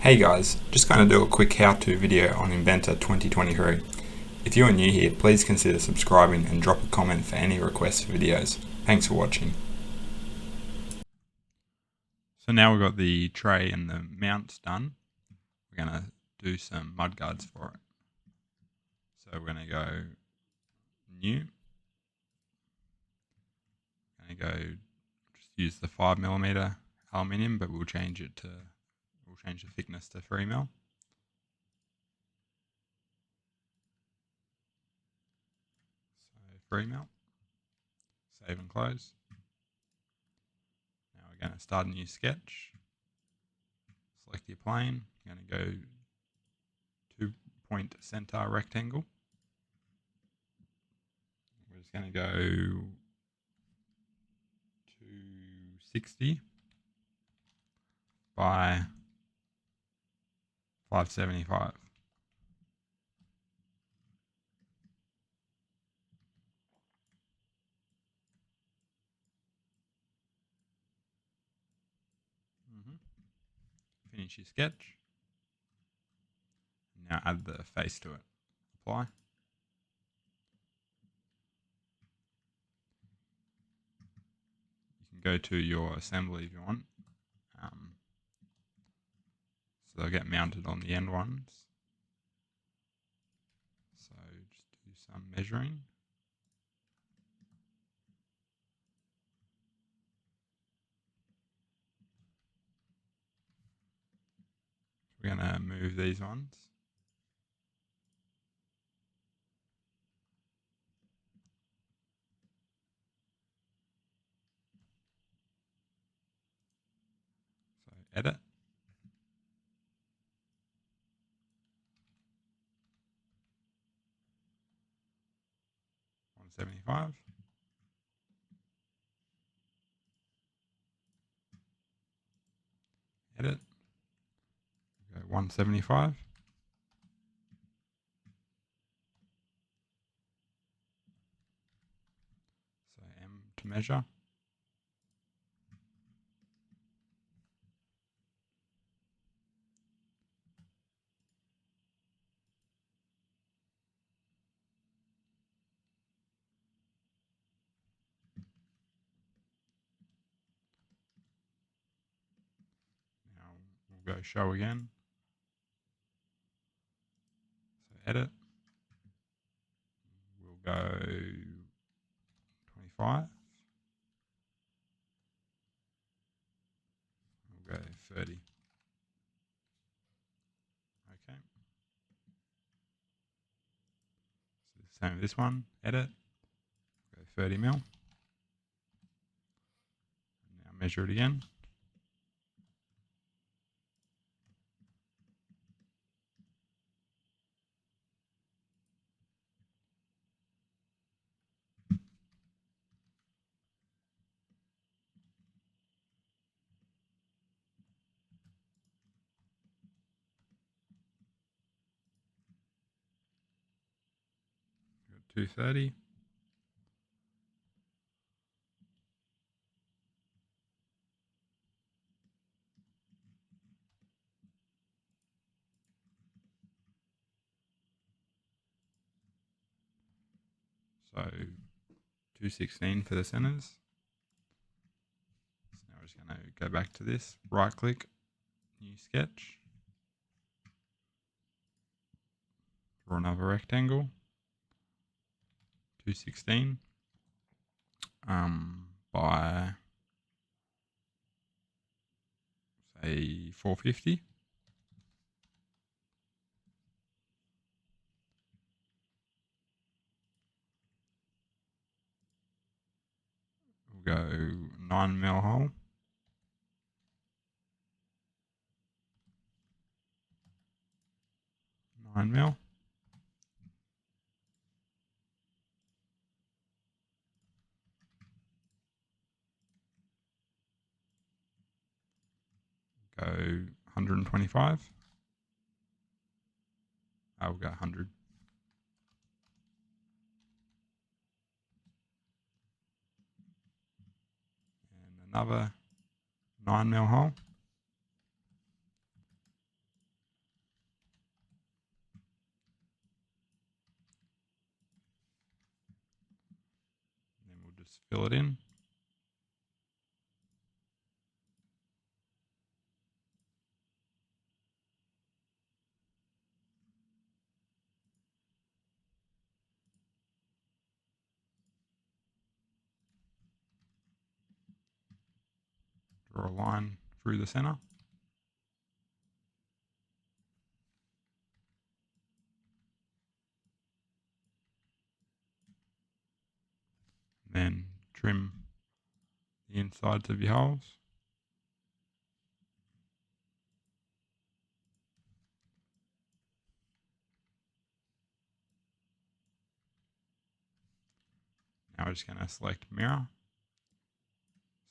Hey guys, just going to do a quick how-to video on Inventor 2023. If you are new here, please consider subscribing and drop a comment for any requests for videos. Thanks for watching. So now we've got the tray and the mounts done. We're going to do some mudguards for it. So we're going to go new. Going to go just use the 5mm aluminium, but we'll change the thickness to 3mm. So 3mm. Save and close. Now we're going to start a new sketch. Select your plane. You're going to go 2-point center rectangle. We're just going to go 260 by 575. Finish your sketch. Now add the face to it. Apply. You can go to your assembly if you want. So they'll get mounted on the end ones. So just do some measuring. We're going to move these ones. So edit. $175. Edit. Go 175. So M to measure. Now we'll go show again. So edit. We'll go 25. We'll go 30. Okay. So same with this one. Edit. Go 30mm. Now measure it again. Got 230. So 216 for the centers. So now we're just going to go back to this, right click, new sketch, draw another rectangle, 216 by say 450. We'll go 9mm hole. $9. Go 125. We'll go 100. And another 9mm hole. just fill it in. Draw a line through the center. Then trim the insides of your holes. Now we're just going to select mirror,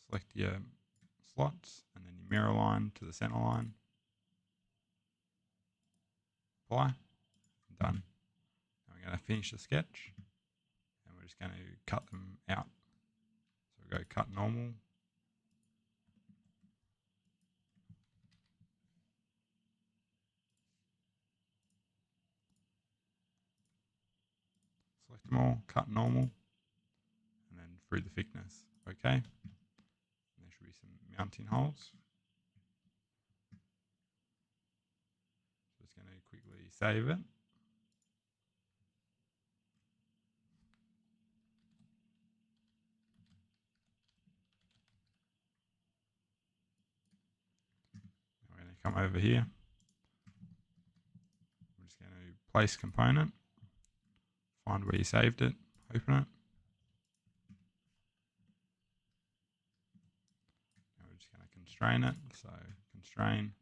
select your slots, and then your mirror line to the center line. Apply. Done. Now we're going to finish the sketch, and we're just going to cut them out. So we go cut normal. Select them all, cut normal, and then through the thickness. Okay. There should be some mounting holes. Just going to quickly save it. Now we're going to come over here. We're just going to place component, find where you saved it, open it. Now we're just going to constrain it. So constrain,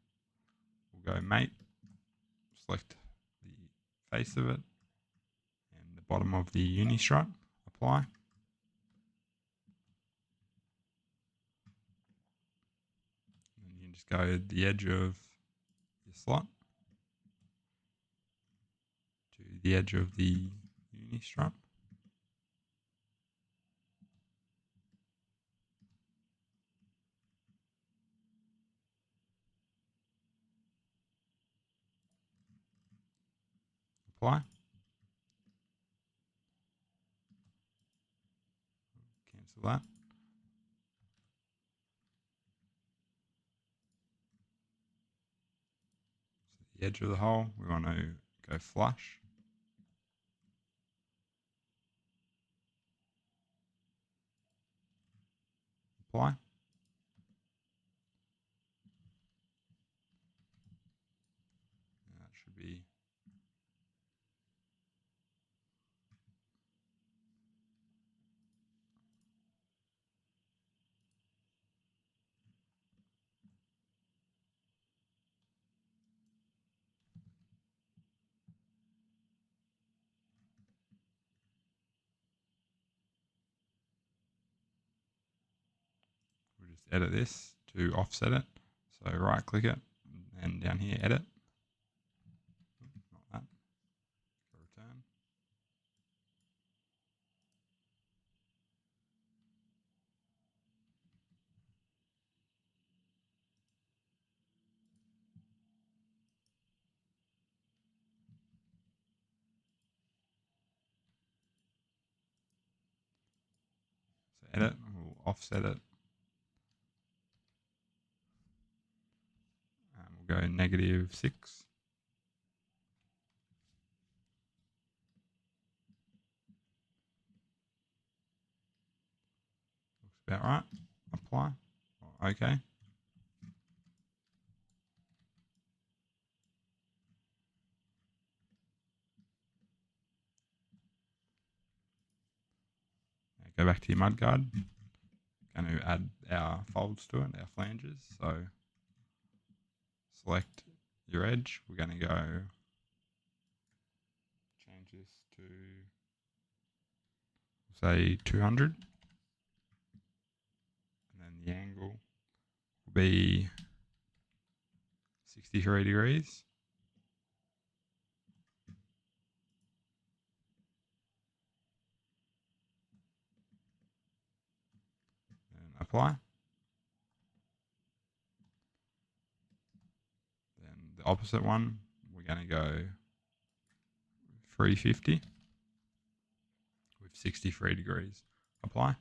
we'll go mate, select the face of it and the bottom of the uni strut, apply. And you can just go the edge of your slot to the edge of the uni strut. Apply. Cancel that. So the edge of the hole, we want to go flush. Apply. And that should be we'll just edit this to offset it. So right click it and down here edit. Not that. Go return. So edit, we'll offset it. We'll go -6. Looks about right. Apply. Okay. Now go back to your mudguard. Going to add our folds to it, our flanges. So select your edge. We're going to go change this to say 200. And then the angle will be 63 degrees. And apply. Then the opposite one, we're going to go 350 with 63 degrees. Apply.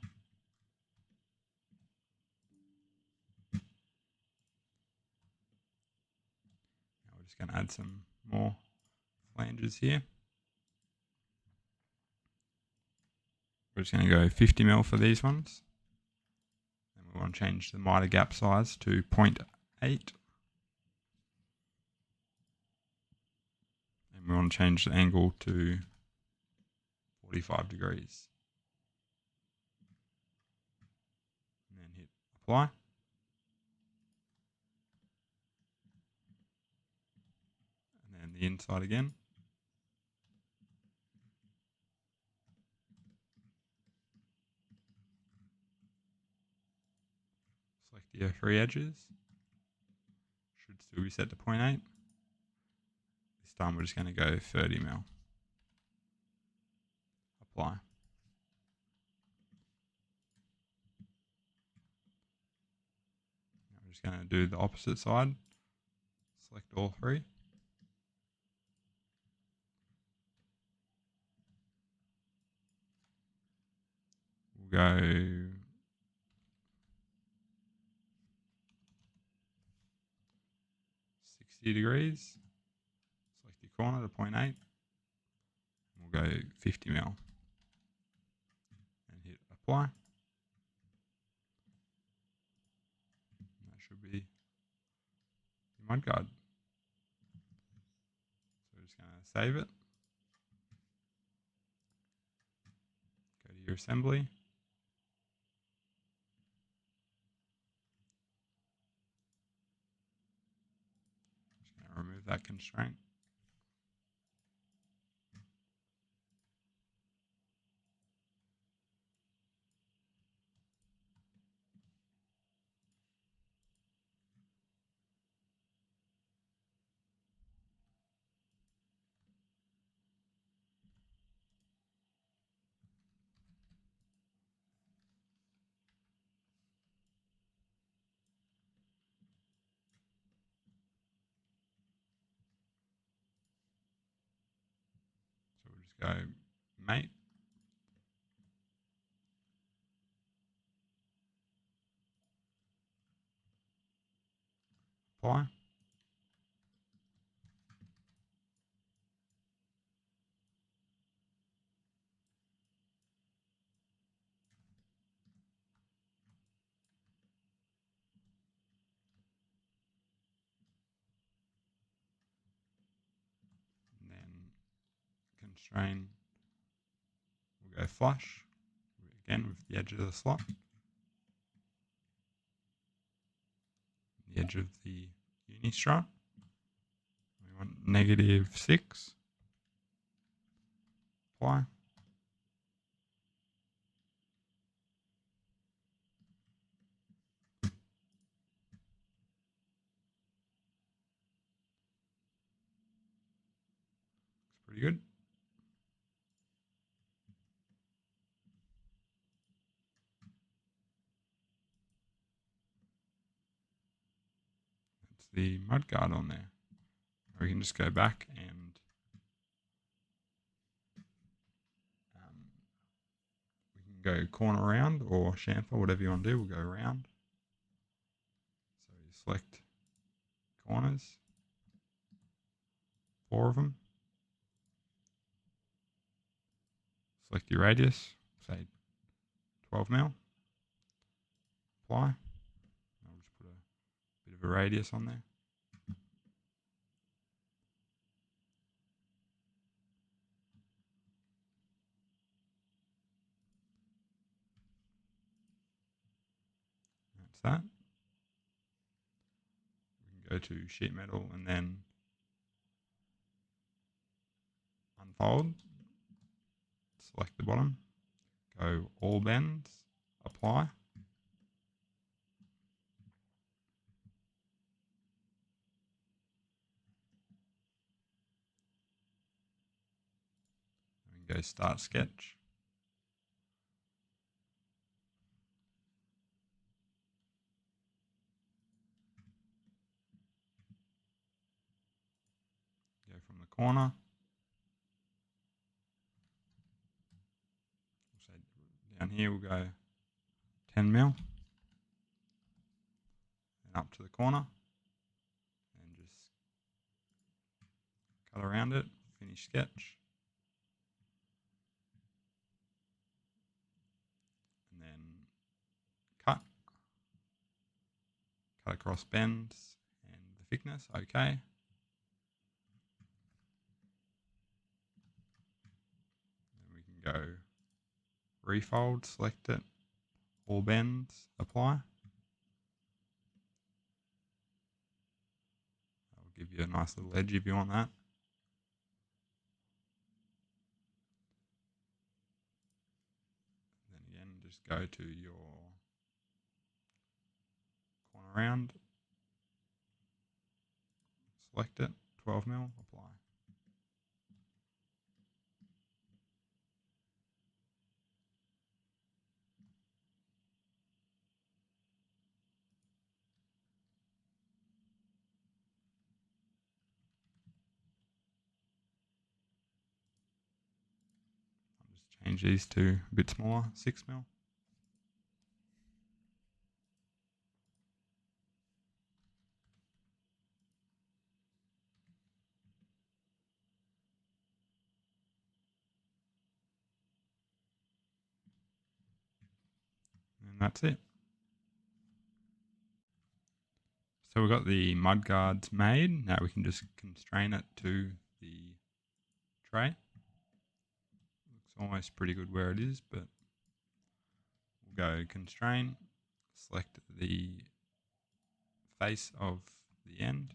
we're just going to add some more flanges here. We're just going to go 50 mil for these ones. And we want to change the miter gap size to 0.8. And we want to change the angle to 45 degrees. And then hit apply. And then the inside again. Select your 3 edges. Should still be set to 0.8. This time we're just going to go 30 mil. Apply. Now we're just going to do the opposite side. Select all 3. We'll go 60 degrees. Select your corner to 0.8. We'll go 50 mil. And hit apply. And that should be your mudguard. So we're just going to save it. Go to your assembly. Just going to remove that constraint. So we'll just go mate. Apply. And then constrain. We'll go flush. Again with the edge of the slot. The edge of the uni strut. We want -6. Apply. Looks pretty good. That's the mudguard on there. Or we can just go back and we can go corner round or chamfer, whatever you want to do. We'll go round. So you select corners, 4 of them. Select your radius, say 12 mil. Apply. I'll just put a bit of a radius on there. That's that. We can go to sheet metal and then unfold. Select the bottom. Go all bends. Apply. We can go start sketch. Go from the corner. So down here we'll go 10 mil. And up to the corner. And just cut around it, finish sketch. And then cut across bends and the thickness, okay. Then we can go refold, select it, all bends, apply. That'll give you a nice little edge if you want that. Then again, just go to your corner round, select it, 12mm, apply. I'll just change these to a bit smaller, 6mm. And that's it. So we've got the mud guards made. Now we can just constrain it to the tray. Looks almost pretty good where it is, but we'll go constrain, select the face of the end.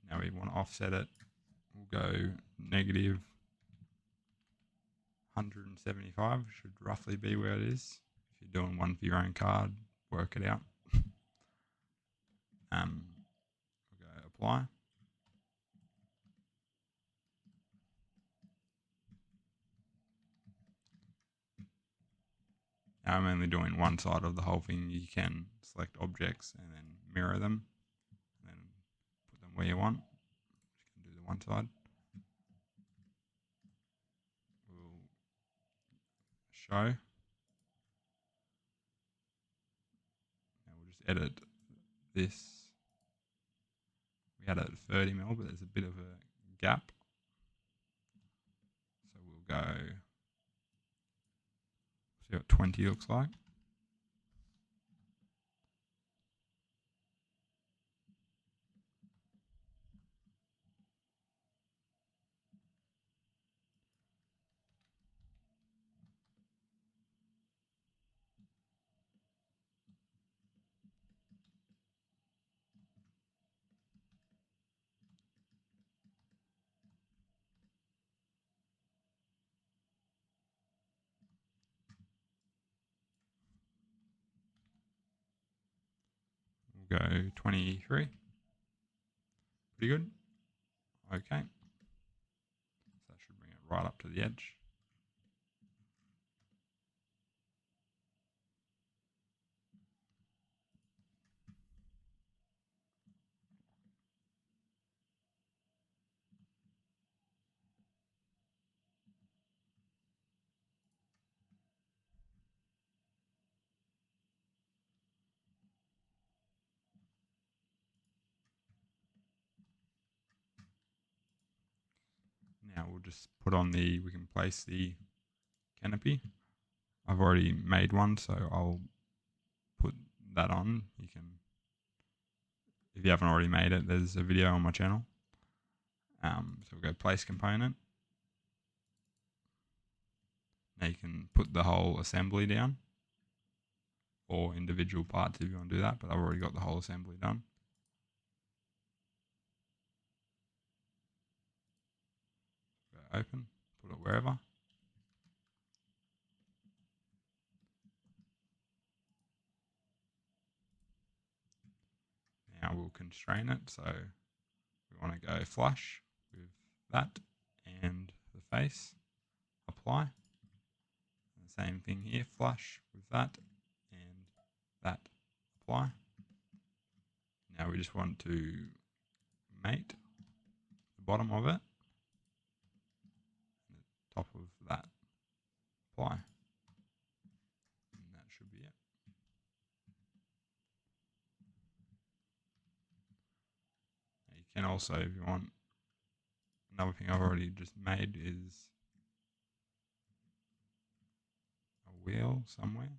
Now we want to offset it. We'll go negative 175, should roughly be where it is. If you're doing one for your own card, work it out. We'll go apply. Now I'm only doing one side of the whole thing. You can select objects and then mirror them and then put them where you want. You can do the one side. We'll show. Now we'll just edit this. We had it at 30mm, but there's a bit of a gap. So we'll go, see what 20 looks like. We'll go 23. Pretty good. Okay. So that should bring it right up to the edge. Now we'll just put on we can place the canopy. I've already made one, so I'll put that on. You can, if you haven't already made it, there's a video on my channel. So we'll go place component. Now you can put the whole assembly down, or individual parts if you want to do that, but I've already got the whole assembly done. Go open, put it wherever. Now we'll constrain it, so we want to go flush with that and the face, apply. And the same thing here, flush with that and that, apply. Now we just want to mate the bottom of it and the top of that, apply. And that should be it. can also, if you want, another thing I've already just made is a wheel somewhere.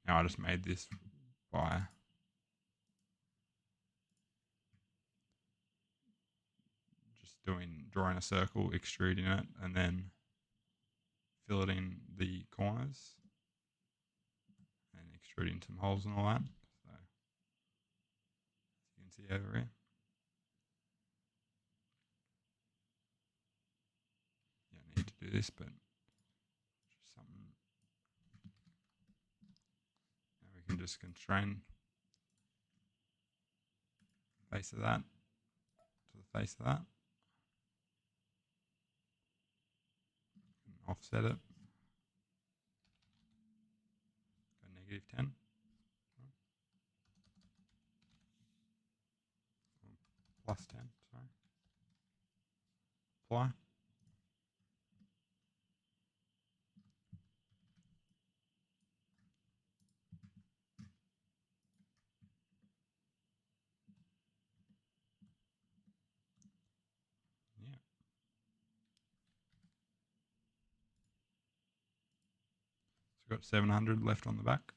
Now I just made this by just drawing a circle, extruding it, and then filleting the corners and extruding some holes and all that. So you can see over here. You don't need to do this, but just something. Now we can just constrain the face of that to the face of that. And offset it. Go -10. +10, sorry. Apply. Yeah. So we've got 700 left on the back.